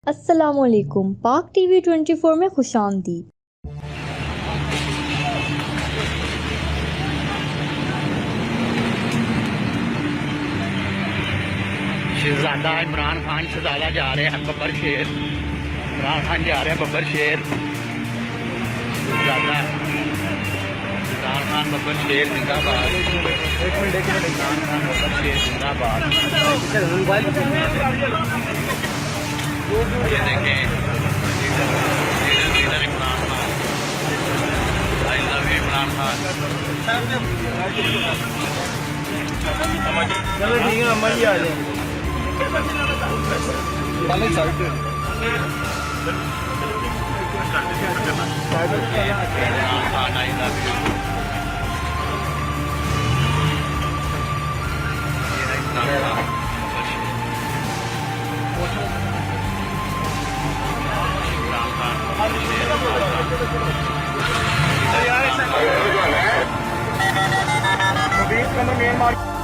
अस्सलामुअलैकुम। पाक टीवी 24 में खुशामदीद। शहजादा इमरान खान शहजादा जा रहे हैं बब्बर शेर। इमरान खान जा रहे हैं बब्बर शेर। शहजादा इमरान खान बब्बर शेर जिंदाबाद। इमरान खान बब्बर शेर जिंदाबाद। ये देखें leader Imran Khan. I love you Imran Khan. चलो ठीक है, अम्मा जी आ जाए। Imran Khan I love you. Main market